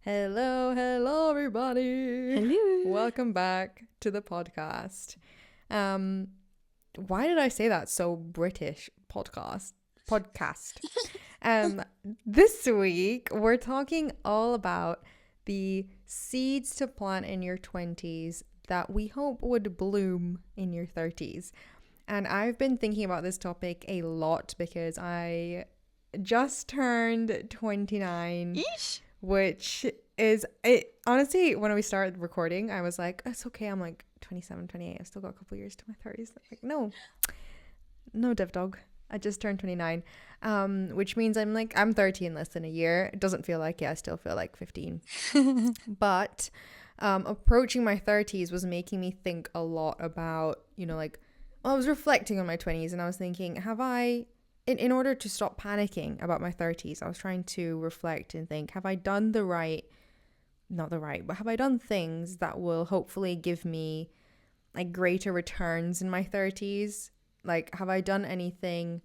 Hello, everybody. Hello. Welcome back to the podcast. Um, why did I say that so British podcast? Um, this week we're talking all about the seeds to plant in your 20s that we hope would bloom in your 30s. And I've been thinking about this topic a lot because I just turned 29, Yeesh. which is it. Honestly, when we started recording, I was like, it's okay. I'm like 27, 28. I've still got a couple years to my 30s. Like, no, dev dog. I just turned 29, which means I'm 30 in less than a year. It doesn't feel like, I still feel like 15. But approaching my 30s was making me think a lot about, I was reflecting on my 20s and I was thinking, in order to stop panicking about my 30s, I was trying to reflect and think, have I done but have I done things that will hopefully give me like greater returns in my 30s? Like, have I done anything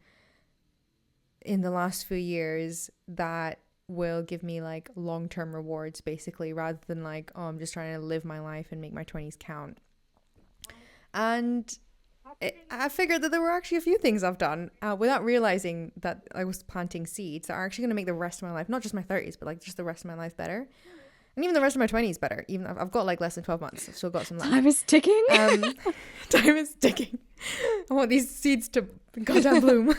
in the last few years that will give me like long-term rewards basically, rather than like, oh, I'm just trying to live my life and make my 20s count? And I figured that there were actually a few things I've done without realizing that I was planting seeds that are actually going to make the rest of my life, not just my 30s, but like just the rest of my life better. And even the rest of my 20s better. Even I've got like less than 12 months. I've still got some Time left. is ticking. Um, time is ticking. I want these seeds to goddamn bloom.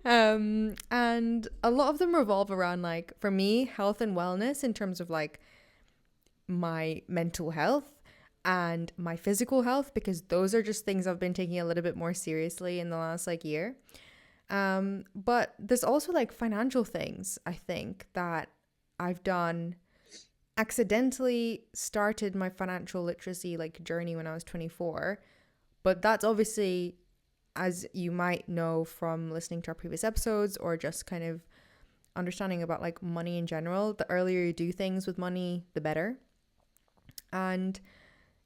And a lot of them revolve around, like, for me, health and wellness in terms of like my mental health and my physical health, because those are just things I've been taking a little bit more seriously in the last like year. But there's also like financial things I think that I've done, accidentally started my financial literacy like journey when I was 24. But that's obviously, as you might know from listening to our previous episodes or just kind of understanding about like money in general, the earlier you do things with money, the better. And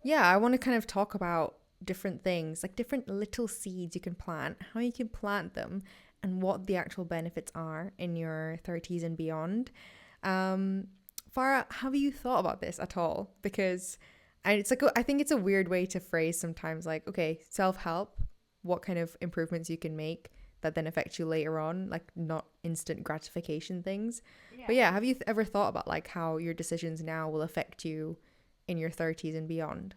yeah, I want to kind of talk about different things, like different little seeds you can plant, how you can plant them, and what the actual benefits are in your 30s and beyond. Um, Farah, have you thought about this at all? Because I think it's a weird way to phrase sometimes, like, okay, self help, what kind of improvements you can make that then affect you later on, like not instant gratification things. But yeah, have you ever thought about like how your decisions now will affect you in your 30s and beyond?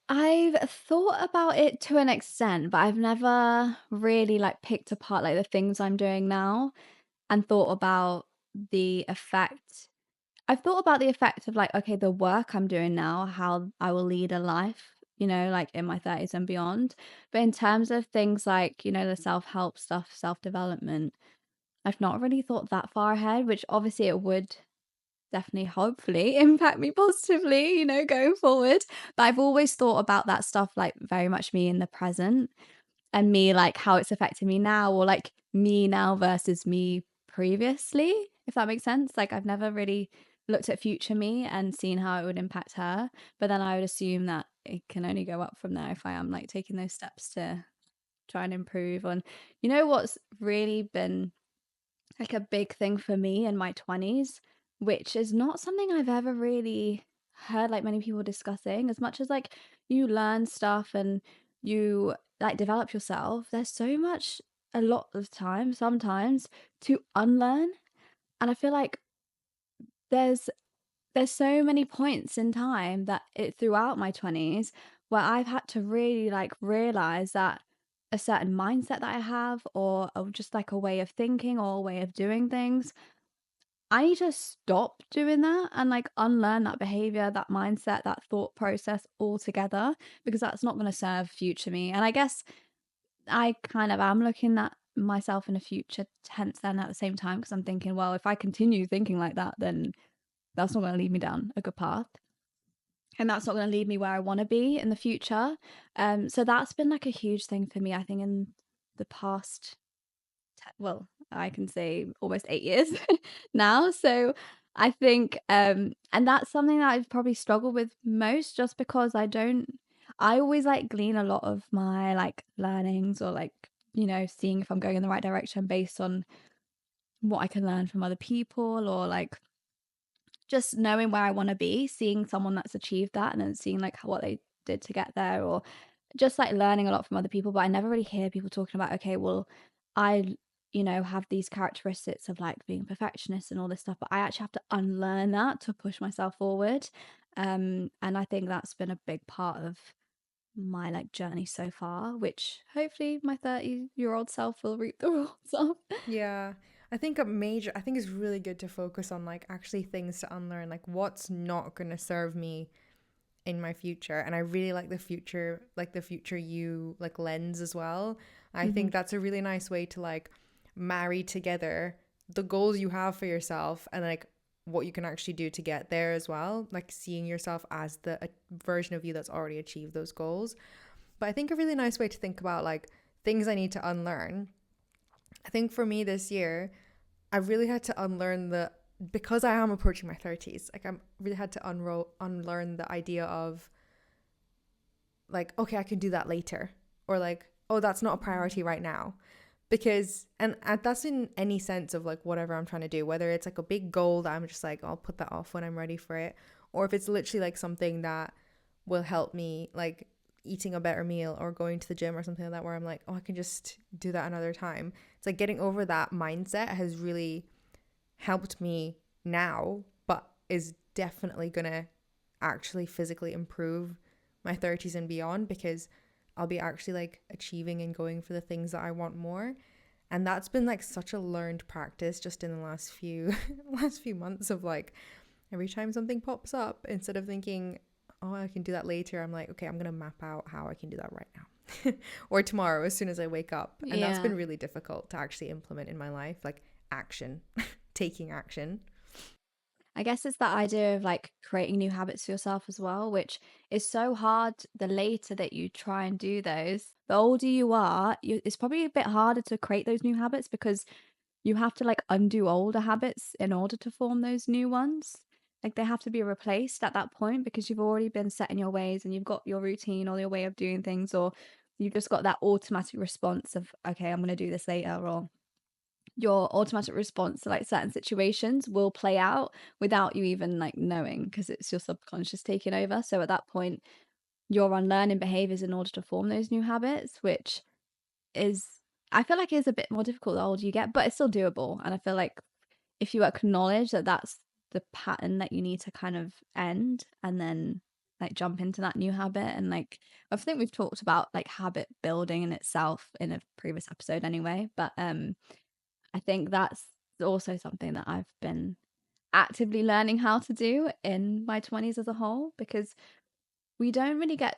I've thought about it to an extent, but I've never really like picked apart like the things I'm doing now and thought about the effect. I've thought about the effect of like, okay, the work I'm doing now, how I will lead a life, like in my 30s and beyond. But in terms of things like, the self-help stuff, self-development, I've not really thought that far ahead, which obviously it would definitely, hopefully, impact me positively, going forward. But I've always thought about that stuff like very much me in the present and me like how it's affecting me now, or like me now versus me previously, if that makes sense. Like I've never really looked at future me and seen how it would impact her. But then I would assume that it can only go up from there if I am like taking those steps to try and improve on, what's really been like a big thing for me in my 20s, which is not something I've ever really heard like many people discussing. As much as like you learn stuff and you like develop yourself, there's so much, a lot of time sometimes, to unlearn. And I feel like there's there's so many points in time that it throughout my 20s where I've had to really like realize that a certain mindset that I have, or just like a way of thinking or a way of doing things, I need to stop doing that and like unlearn that behavior, that mindset, that thought process altogether, because that's not going to serve future me. And I guess I kind of am looking at myself in a future tense then at the same time, because I'm thinking, well, if I continue thinking like that, then that's not going to lead me down a good path. And that's not going to lead me where I want to be in the future. So that's been like a huge thing for me, I think, in the past, well, I can say almost 8 years now. So I think, and that's something that I've probably struggled with most, just because I always like glean a lot of my like learnings, or like, seeing if I'm going in the right direction based on what I can learn from other people, or like just knowing where I wanna be, seeing someone that's achieved that, and then seeing, like, what they did to get there, or just, like, learning a lot from other people, but I never really hear people talking about, "Okay, well, I, have these characteristics of, like, being a perfectionist and all this stuff," but I actually have to unlearn that to push myself forward, and I think that's been a big part of my, like, journey so far, which hopefully my 30-year-old self will reap the rewards of. Yeah. I think it's really good to focus on like actually things to unlearn, like what's not going to serve me in my future. And I really like the future you like lens as well. I think Mhm. that's a really nice way to like marry together the goals you have for yourself and like what you can actually do to get there as well, like seeing yourself as the version of you that's already achieved those goals. But I think a really nice way to think about like things I need to unlearn, I think for me this year I really had to unlearn because I am approaching my 30s, like I'm really had to unlearn the idea of like, okay, I can do that later, or like, oh, that's not a priority right now. Because, and that's in any sense of like whatever I'm trying to do, whether it's like a big goal that I'm just like, I'll put that off when I'm ready for it, or if it's literally like something that will help me, like eating a better meal or going to the gym or something like that, where I'm like, oh, I can just do that another time. It's like getting over that mindset has really helped me now, but is definitely gonna actually physically improve my 30s and beyond, because I'll be actually like achieving and going for the things that I want more. And that's been like such a learned practice just in the last few last few months of like every time something pops up, instead of thinking, oh, I can do that later, I'm like, okay, I'm gonna map out how I can do that right now. Or tomorrow as soon as I wake up. And that's Yeah. been really difficult to actually implement in my life, like action, taking action. I guess it's that idea of like creating new habits for yourself as well, which is so hard the later that you try and do those. The older you are, it's probably a bit harder to create those new habits because you have to like undo older habits in order to form those new ones. Like they have to be replaced at that point because you've already been set in your ways and you've got your routine or your way of doing things, or you've just got that automatic response of, okay, I'm going to do this later, or your automatic response to like certain situations will play out without you even like knowing because it's your subconscious taking over. So at that point, you're unlearning behaviors in order to form those new habits, which is, I feel like is a bit more difficult the older you get, but it's still doable. And I feel like if you acknowledge that that's the pattern that you need to kind of end and then like jump into that new habit, and like I think we've talked about like habit building in itself in a previous episode anyway, but I think that's also something that I've been actively learning how to do in my 20s as a whole, because we don't really get,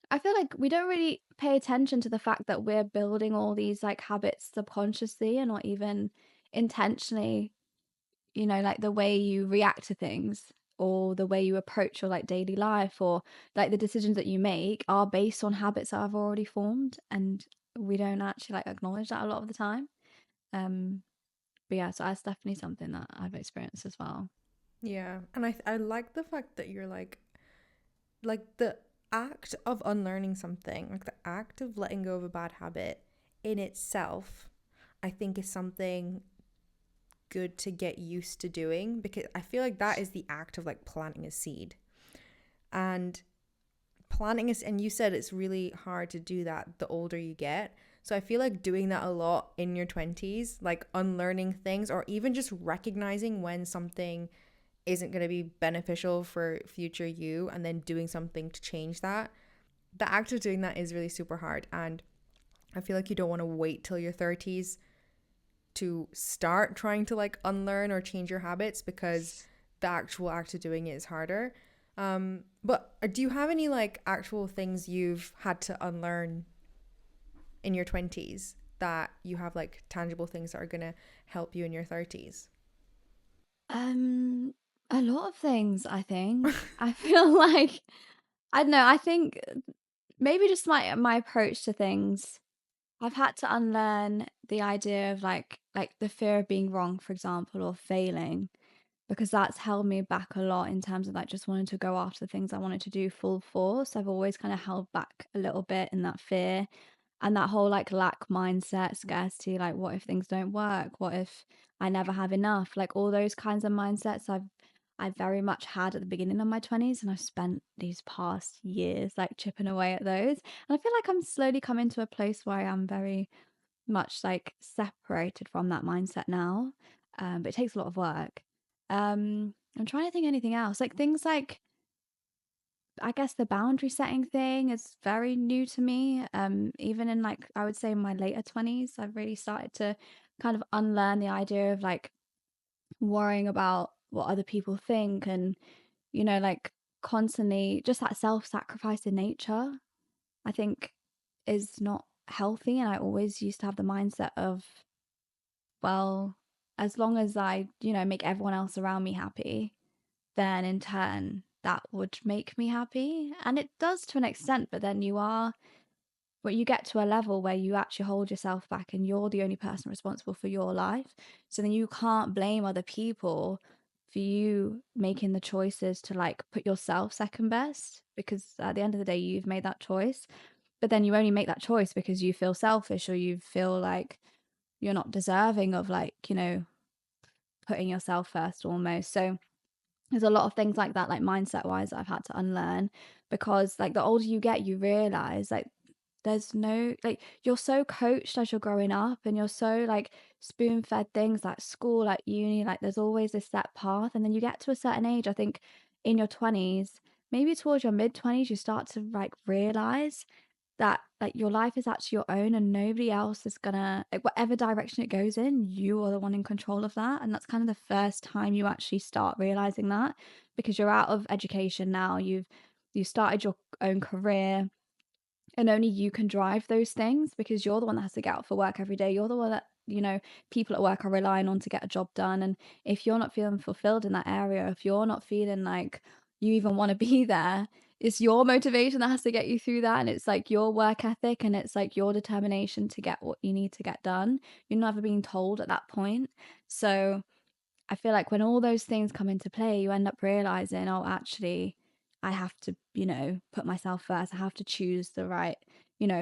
I feel like we don't really pay attention to the fact that we're building all these like habits subconsciously and not even intentionally, like the way you react to things or the way you approach your like daily life or like the decisions that you make are based on habits that have already formed, and we don't actually like acknowledge that a lot of the time. Um But yeah, so that's definitely something that I've experienced as well. Yeah. And I like the fact that you're like the act of unlearning something, like the act of letting go of a bad habit in itself, I think is something good to get used to doing, because I feel like that is the act of like planting a seed. And and you said it's really hard to do that the older you get. So I feel like doing that a lot in your 20s, like unlearning things or even just recognizing when something isn't going to be beneficial for future you and then doing something to change that. The act of doing that is really super hard. And I feel like you don't want to wait till your 30s to start trying to like unlearn or change your habits, because the actual act of doing it is harder. But do you have any like actual things you've had to unlearn in your 20s that you have like tangible things that are going to help you in your 30s? Um, a lot of things, I think. I feel like I don't know, I think maybe just my approach to things. I've had to unlearn the idea of like the fear of being wrong, for example, or failing, because that's held me back a lot in terms of like just wanting to go after the things I wanted to do full force. I've always kind of held back a little bit in that fear. And that whole like lack mindset, scarcity, like what if things don't work? What if I never have enough? Like all those kinds of mindsets I very much had at the beginning of my 20s, and I've spent these past years like chipping away at those. And I feel like I'm slowly coming to a place where I am very much like separated from that mindset now. But it takes a lot of work. I'm trying to think anything else. Like things like I guess the boundary setting thing is very new to me. Even in like I would say in my later 20s, I've really started to kind of unlearn the idea of like worrying about what other people think and, like constantly just that self-sacrifice in nature, I think is not healthy. And I always used to have the mindset of, well, as long as I, make everyone else around me happy, then in turn that would make me happy. And it does to an extent, but then you get to a level where you actually hold yourself back and you're the only person responsible for your life. So then you can't blame other people for you making the choices to like put yourself second best, because at the end of the day you've made that choice. But then you only make that choice because you feel selfish or you feel like you're not deserving of like, putting yourself first almost. So there's a lot of things like that, like mindset wise, I've had to unlearn, because like the older you get, you realize like there's no like you're so coached as you're growing up and you're so like spoon fed things like school, like uni, like there's always this set path. And then you get to a certain age, I think in your 20s, maybe towards your mid 20s, you start to like realize that like your life is actually your own and nobody else is gonna like whatever direction it goes in, you are the one in control of that. And that's kind of the first time you actually start realizing that, because you're out of education now, you started your own career, and only you can drive those things because you're the one that has to get out for work every day. You're the one that, people at work are relying on to get a job done. And if you're not feeling fulfilled in that area, if you're not feeling like you even want to be there, it's your motivation that has to get you through that. And it's like your work ethic and it's like your determination to get what you need to get done. You're never being told at that point. So I feel like when all those things come into play, you end up realizing, oh, actually, I have to, put myself first. I have to choose the right,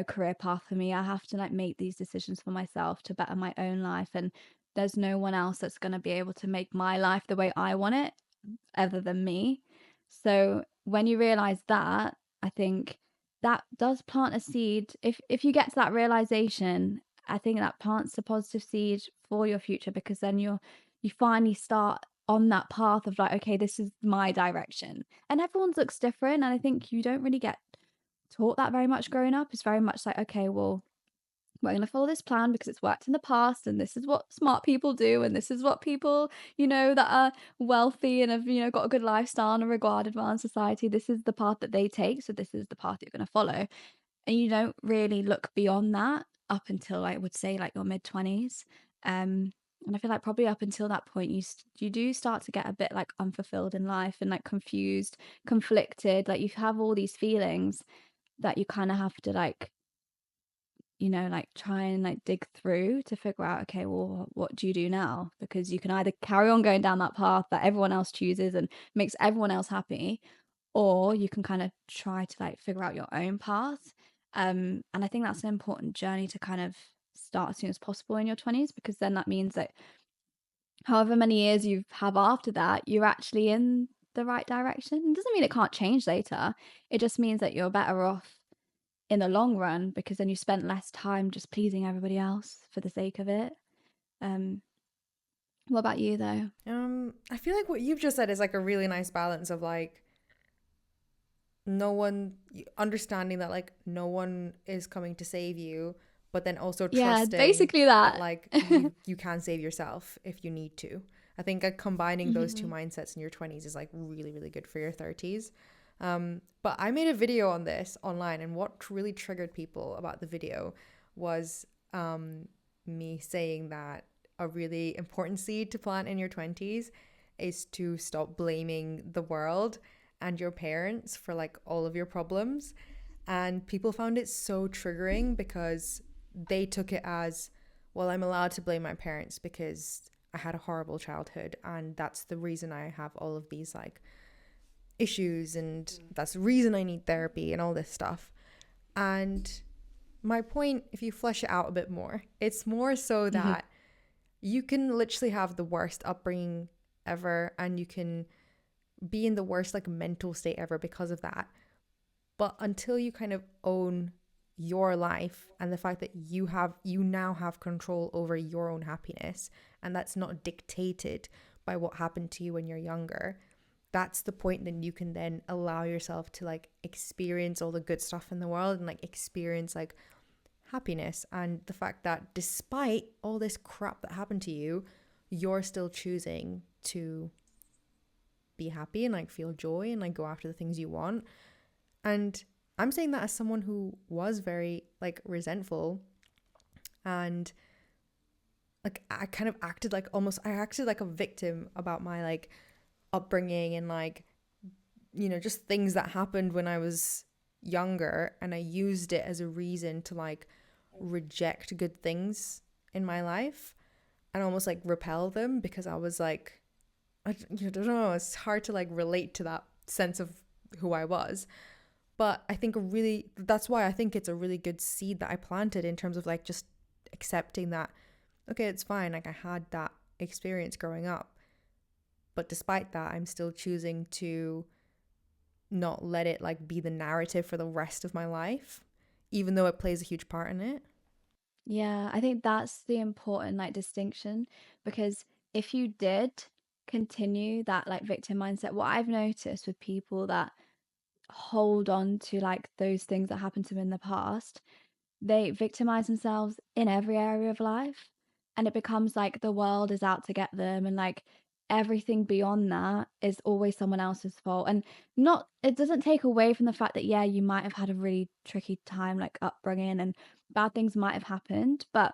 career path for me. I have to like make these decisions for myself to better my own life. And there's no one else that's going to be able to make my life the way I want it other than me. So when you realize that, I think that does plant a seed. If you get to that realization, I think that plants a positive seed for your future, because then you finally start on that path of like, okay, this is my direction. And everyone's looks different. And I think you don't really get taught that very much growing up. It's very much like, okay, well, we're going to follow this plan because it's worked in the past and this is what smart people do and this is what people, that are wealthy and have, got a good lifestyle and are regarded well in society, this is the path that they take, so this is the path you're going to follow. And you don't really look beyond that up until I would say like your mid 20s. And I feel like probably up until that point you do start to get a bit like unfulfilled in life and like confused, conflicted, like you have all these feelings that you kind of have to like, like try and like dig through to figure out, okay, well, what do you do now? Because you can either carry on going down that path that everyone else chooses and makes everyone else happy, or you can kind of try to like figure out your own path. And I think that's an important journey to kind of start as soon as possible in your 20s, because then that means that however many years you have after that, you're actually in the right direction. It doesn't mean it can't change later. It just means that you're better off in the long run, because then you spent less time just pleasing everybody else for the sake of it. Um, what about you though? I feel like what you've just said is like a really nice balance of like no one understanding that like no one is coming to save you, but then also Yeah, trusting basically that that. like you can save yourself if you need to. I think like combining those two Mhm. mindsets in your 20s is like really really good for your 30s. But I made a video on this online, and what really triggered people about the video was me saying that a really important seed to plant in your 20s is to stop blaming the world and your parents for like all of your problems. And people found it so triggering because they took it as, well, I'm allowed to blame my parents because I had a horrible childhood and that's the reason I have all of these like issues and that's the reason I need therapy and all this stuff. And my point, if you flesh it out a bit more, it's more so Hmm. that you can literally have the worst upbringing ever and you can be in the worst like mental state ever because of that. But until you kind of own your life and the fact that you now have control over your own happiness and that's not dictated by what happened to you when you're younger, that's the point then you can then allow yourself to like experience all the good stuff in the world and like experience like happiness and the fact that despite all this crap that happened to you, you're still choosing to be happy and like feel joy and like go after the things you want. And I'm saying that as someone who was very like resentful and like I kind of acted like almost I acted like a victim about my like upbringing and like just things that happened when I was younger, and I used it as a reason to like reject good things in my life and almost like repel them because I was like I don't know, it's hard to like relate to that sense of who I was. But I think that's why I think it's a really good seed that I planted in terms of like just accepting that, okay, it's fine. Like I had that experience growing up. But despite that, I'm still choosing to not let it like be the narrative for the rest of my life, even though it plays a huge part in it. Yeah, I think that's the important like distinction, because if you did continue that like victim mindset, what I've noticed with people that hold on to like those things that happened to them in the past, they victimize themselves in every area of life, and it becomes like the world is out to get them, and like everything beyond that is always someone else's fault. And not, it doesn't take away from the fact that yeah, you might have had a really tricky time like upbringing and bad things might have happened, but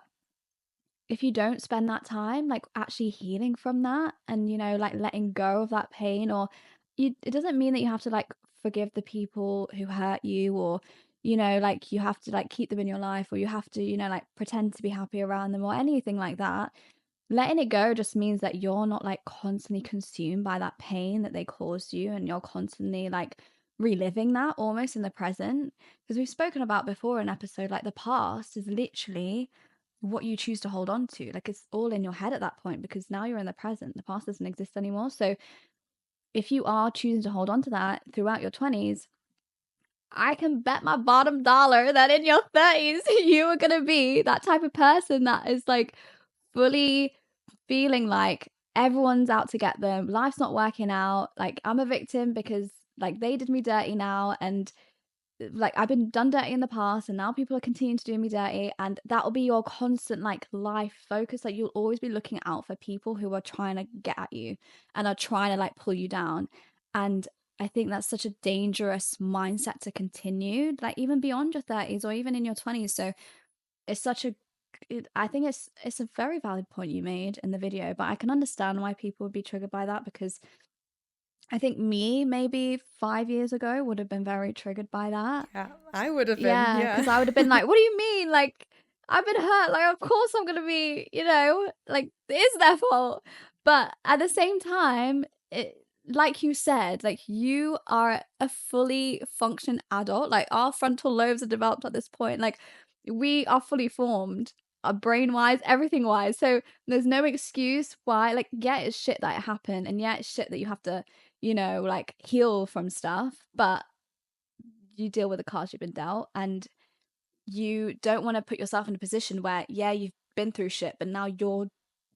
if you don't spend that time like actually healing from that and like letting go of that pain, or it doesn't mean that you have to like forgive the people who hurt you, or like you have to like keep them in your life, or you have to like pretend to be happy around them or anything like that. Letting it go just means that you're not like constantly consumed by that pain that they caused you, and you're constantly like reliving that almost in the present. Because we've spoken about before in episode, like the past is literally what you choose to hold on to. Like it's all in your head at that point, because now you're in the present. The past doesn't exist anymore. So if you are choosing to hold on to that throughout your 20s, I can bet my bottom dollar that in your 30s, you are going to be that type of person that is like fully feeling like everyone's out to get them. Life's not working out. Like I'm a victim because like they did me dirty now, and like I've been done dirty in the past, and now people are continuing to do me dirty, and that will be your constant like life focus. Like you'll always be looking out for people who are trying to get at you and are trying to like pull you down. And I think that's such a dangerous mindset to continue, like even beyond your 30s or even in your 20s. So it's such a I think it's a very valid point you made in the video, but I can understand why people would be triggered by that, because I think me maybe 5 years ago would have been very triggered by that. Yeah, I would have been. Yeah, Yeah. because I would have been like, "What do you mean? Like, I've been hurt. Like, of course I'm gonna be, like it is their fault." But at the same time, like you said, like you are a fully functioning adult. Like our frontal lobes are developed at this point. Like we are fully formed, brain wise, everything wise. So there's no excuse why. Like, yeah, it's shit that it happened, and yeah, it's shit that you have to, like heal from stuff, but you deal with the cards you've been dealt, and you don't want to put yourself in a position where yeah, you've been through shit, but now you're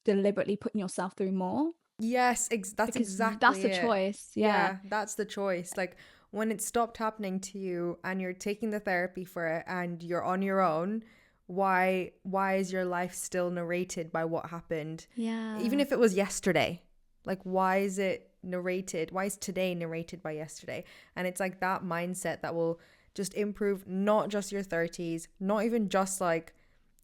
deliberately putting yourself through more, Yes, that's because that's exactly the it. choice. Yeah. Yeah, that's the choice. Like when it stopped happening to you and you're taking the therapy for it and you're on your own, why is your life still narrated by what happened? Even Yeah. if it was yesterday. Like why is it narrated? Why is today narrated by yesterday? And it's like that mindset that will just improve not just your 30s, not even just like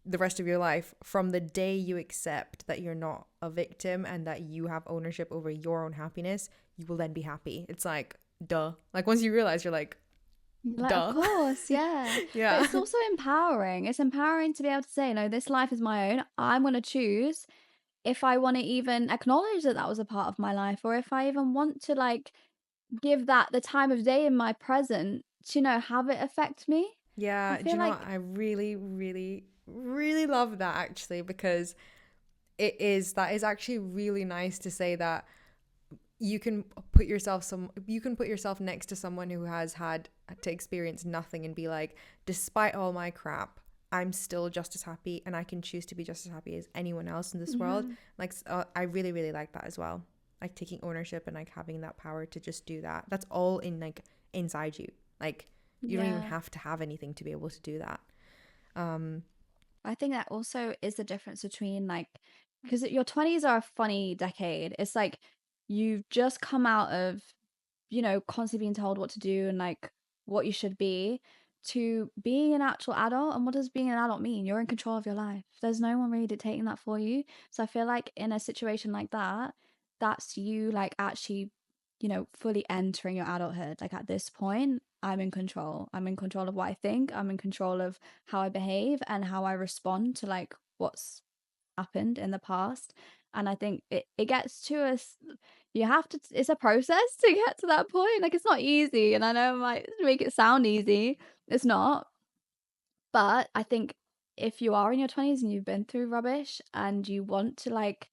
the rest of your life. From the day you accept that you're not a victim and that you have ownership over your own happiness, you will then be happy. It's like, duh. Like once you realize, you're like, Like, of duh. course, yeah. But Yeah. it's also empowering. It's empowering to be able to say, no, this life is my own. I'm going to choose if I want to even acknowledge that that was a part of my life, or if I even want to like give that the time of day in my present to, have it affect me. I Yeah, do feel you know what? like I really, really, really love that actually, because that is actually really nice to say that you can put yourself next to someone who has had to experience nothing and be like, despite all my crap, I'm still just as happy and I can choose to be just as happy as anyone else in this world. mhm. Like, I really, really like that as well. Like taking ownership and like having that power to just do that. That's all in like inside you. Like you don't even Yeah. have to have anything to be able to do that. Um, I think that also is the difference between like, because your 20s are a funny decade. It's like you've just come out of, constantly being told what to do and like what you should be, to being an actual adult. And what does being an adult mean? You're in control of your life. There's no one really dictating that for you. So I feel like in a situation like that, that's you like actually, fully entering your adulthood. Like at this point, I'm in control. I'm in control of what I think. I'm in control of how I behave and how I respond to like what's happened in the past. And I think it gets to us. You have to, it's a process to get to that point. Like it's not easy. And I know I might make it sound easy. It's not. But I think if you are in your 20s and you've been through rubbish and you want to like,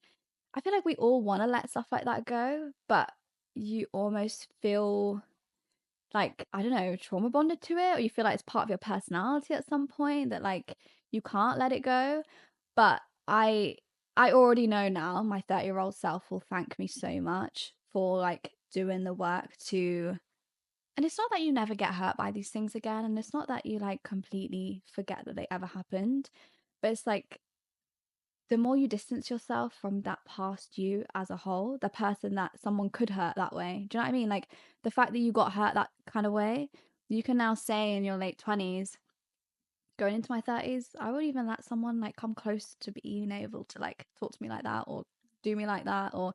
I feel like we all want to let stuff like that go, but you almost feel like, I don't know, trauma bonded to it, or you feel like it's part of your personality at some point that like you can't let it go. But I already know now my 30-year-old self will thank me so much for like doing the work to, and it's not that you never get hurt by these things again, and it's not that you like completely forget that they ever happened, but it's like the more you distance yourself from that past you as a whole, the person that someone could hurt that way. Do you know what I mean? Like the fact that you got hurt that kind of way, you can now say in your late 20s, going into my 30s, I would even let someone like come close to being able to like talk to me like that or do me like that. Or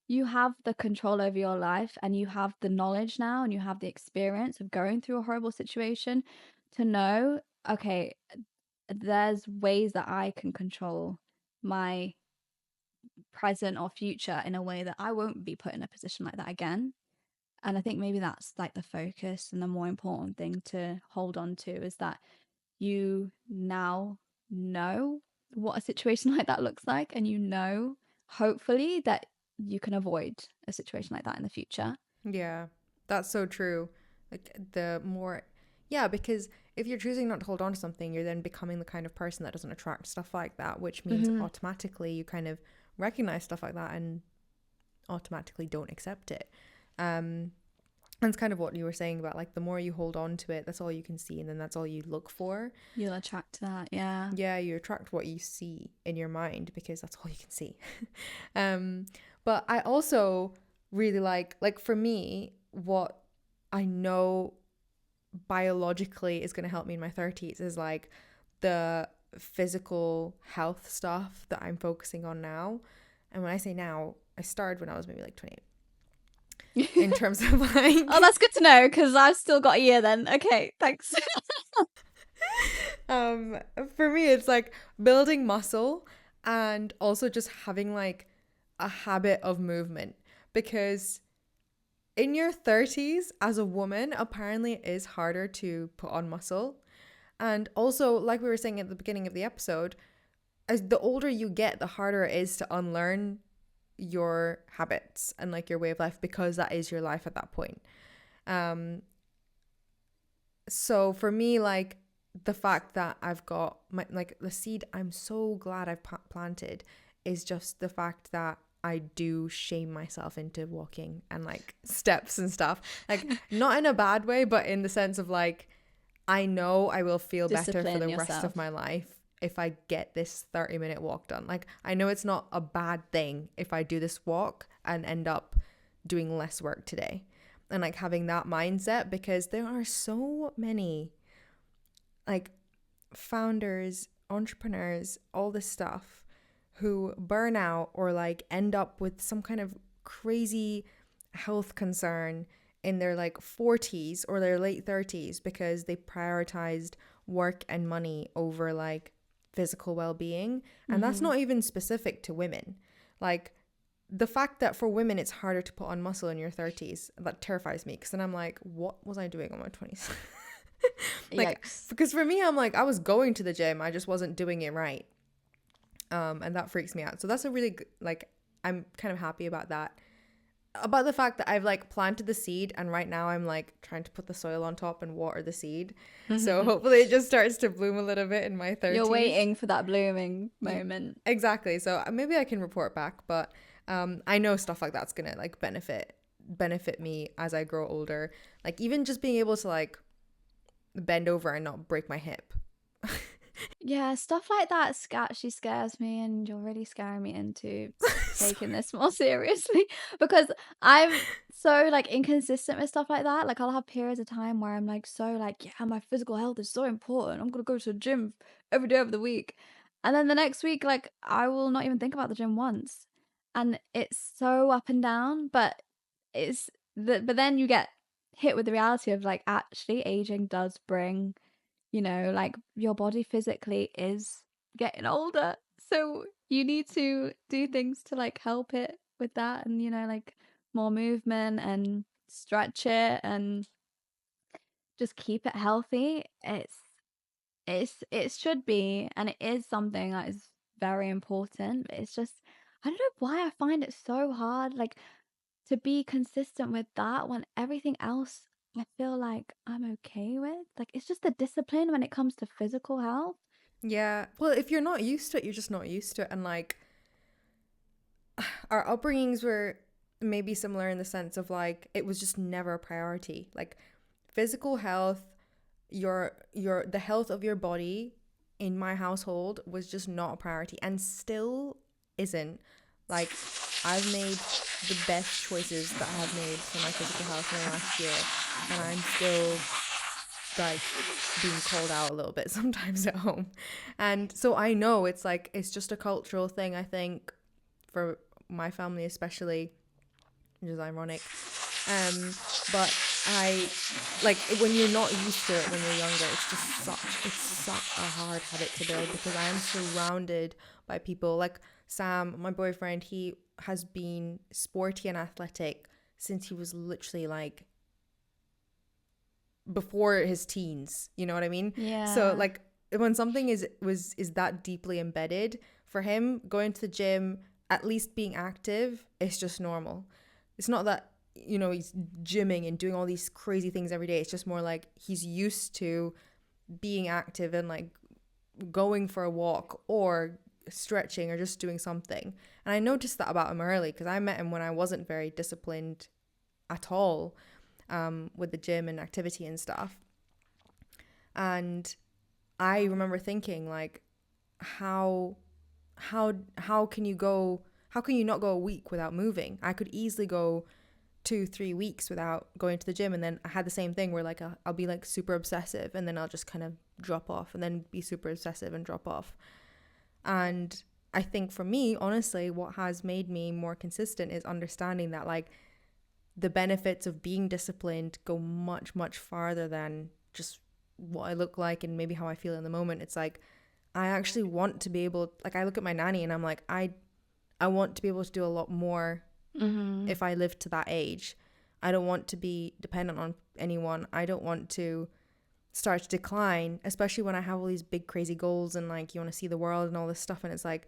you have the control over your life and you have the knowledge now and you have the experience of going through a horrible situation to know, okay, there's ways that I can control my present or future in a way that I won't be put in a position like that again. And I think maybe that's like the focus and the more important thing to hold on to is that you now know what a situation like that looks like, and hopefully, that you can avoid a situation like that in the future. yeah, that's so true. Like the more, yeah, because if you're choosing not to hold on to something, you're then becoming the kind of person that doesn't attract stuff like that, which means Mm-hmm. automatically you kind of recognize stuff like that and automatically don't accept it. Um, and it's kind of what you were saying about like the more you hold on to it, that's all you can see, and then that's all you look for. You'll attract that, yeah. Yeah, you attract what you see in your mind because that's all you can see. um, but I also really like for me, what I know biologically is going to help me in my 30s is like the physical health stuff that I'm focusing on now. And when I say now, I started when I was maybe like 28. In terms of like Oh, that's good to know because I've still got a year then. Okay, thanks. um for me it's like building muscle and also just having like a habit of movement, because in your 30s as a woman apparently it is harder to put on muscle. And also, like we were saying at the beginning of the episode, as the older you get, the harder it is to unlearn your habits and like your way of life, because that is your life at that point. um so for me, like the fact that I've got my like the seed I'm so glad I've planted is just the fact that I do shame myself into walking and like steps and stuff, like not in a bad way, but in the sense of like I know I will feel better for Discipline the rest of yourself. my life if I get this 30-minute walk done. Like I know it's not a bad thing if I do this walk and end up doing less work today, and like having that mindset, because there are so many like founders, entrepreneurs, all this stuff who burn out or like end up with some kind of crazy health concern in their like 40s or their late 30s because they prioritized work and money over like physical well-being. And that's Mm-hmm. not even specific to women. Like the fact that for women it's harder to put on muscle in your 30s, that terrifies me, because then I'm like, what was I doing on my 20s? Like, Yikes. because for me, I'm like, I was going to the gym, I just wasn't doing it right. And that freaks me out. So that's a really like, I'm kind of happy about that. About the fact that I've like planted the seed and right now I'm like trying to put the soil on top and water the seed. So hopefully it just starts to bloom a little bit in my You're 30s. waiting for that blooming moment. Exactly. So maybe I can report back, but I know stuff like that's gonna like benefit me as I grow older. Like even just being able to like bend over and not break my hip. Yeah, stuff like that actually scares me, and you're really scaring me into taking this more seriously because I'm so like inconsistent with stuff like that. Like I'll have periods of time where I'm like so like, yeah, my physical health is so important. I'm gonna go to the gym every day of the week. And then the next week, like I will not even think about the gym once. And it's so up and down, but but then you get hit with the reality of like actually aging does bring, like your body physically is getting older. So you need to do things to like help it with that, and like more movement and stretch it and just keep it healthy. It should be, and it is something that is very important, but it's just I don't know why I find it so hard like to be consistent with that when everything else I feel like I'm okay with. Like it's just the discipline when it comes to physical health. Yeah. Well, if you're not used to it, you're just not used to it. And like our upbringings were maybe similar in the sense of like it was just never a priority. Like physical health, your the health of your body in my household was just not a priority and still isn't. Like I've made the best choices that I have made for my physical health in the last year and I'm still like being called out a little bit sometimes at home. And so I know it's like it's just a cultural thing, I think, for my family especially, which is ironic. But I like when you're not used to it when you're younger, it's such a hard habit to build because I am surrounded by people like Sam, my boyfriend. He has been sporty and athletic since he was literally like before his teens, you know what I mean? So Yeah. like when something is that deeply embedded for him, going to the gym, at least being active, it's just normal. It's not that he's gymming and doing all these crazy things every day. It's just more like he's used to being active and like going for a walk or stretching or just doing something. And I noticed that about him early because I met him when I wasn't very disciplined at all, with the gym and activity and stuff. And I remember thinking like, how can you not go a week without moving? I could easily go 2-3 weeks without going to the gym, and then I had the same thing where like I'll be like super obsessive and then I'll just kind of drop off and then be super obsessive and drop off. And I think for me, honestly, what has made me more consistent is understanding that like the benefits of being disciplined go much, much farther than just what I look like and maybe how I feel in the moment. It's like I actually want to be able, like I look at my nanny and I'm like, I want to be able to do a lot more Mm-hmm. if I live to that age. I don't want to be dependent on anyone. I don't want to start to decline, especially when I have all these big crazy goals and like you want to see the world and all this stuff, and it's like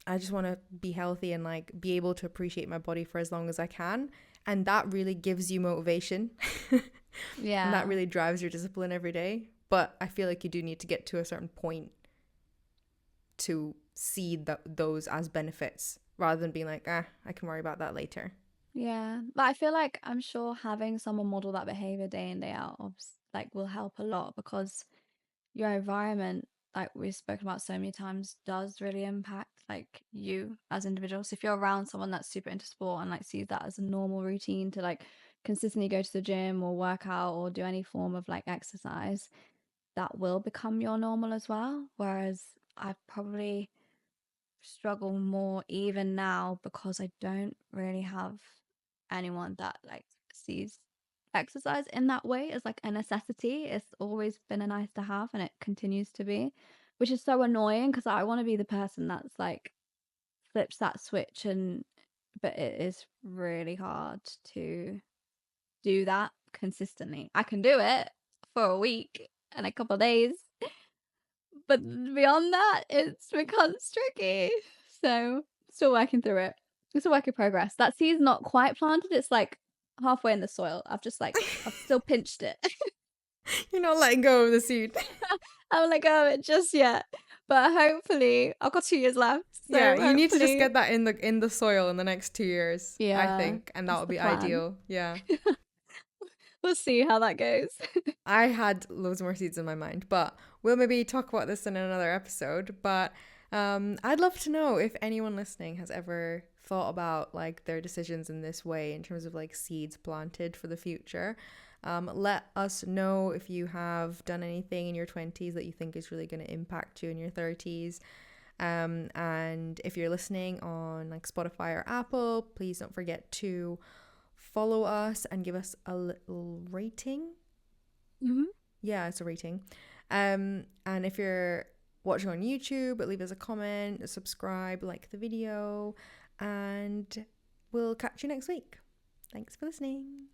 I just want to be healthy and like be able to appreciate my body for as long as I can. And that really gives you motivation. And that Yeah. really drives your discipline every day. But I feel like you do need to get to a certain point to see those as benefits rather than being like, I can worry about that later. Yeah. But I feel like I'm sure having someone model that behavior day in, day out like will help a lot because your environment, like we've spoken about so many times, does really impact like you as individuals. So if you're around someone that's super into sport and like sees that as a normal routine to like consistently go to the gym or work out or do any form of like exercise, that will become your normal as well. Whereas I probably struggle more even now because I don't really have anyone that like sees exercise in that way as like a necessity. It's always been a nice to have and it continues to be, which is so annoying because I want to be the person that's like flips that switch, and but it is really hard to do that consistently. I can do it for a week and a couple of days. But beyond that, it becomes tricky. So, still working through it. It's a work in progress. That seed's not quite planted. It's like halfway in the soil. I've still pinched it. You're not letting go of the seed. I'm like, oh, it just yet. But hopefully, I've got 2 years left. So Yeah, you need to just hopefully, get that in the soil in the next 2 years, I yeah, think, and that that's would the be plan. ideal. Yeah. We'll see how that goes. I had loads more seeds in my mind, but we'll maybe talk about this in another episode. But I'd love to know if anyone listening has ever thought about like their decisions in this way in terms of like seeds planted for the future. Let us know if you have done anything in your 20s that you think is really going to impact you in your 30s. And if you're listening on like Spotify or Apple, please don't forget to follow us and give us a little rating. Mm-hmm. Yeah, it's a rating. And if you're watching on YouTube, leave us a comment, subscribe, like the video, and we'll catch you next week. Thanks for listening.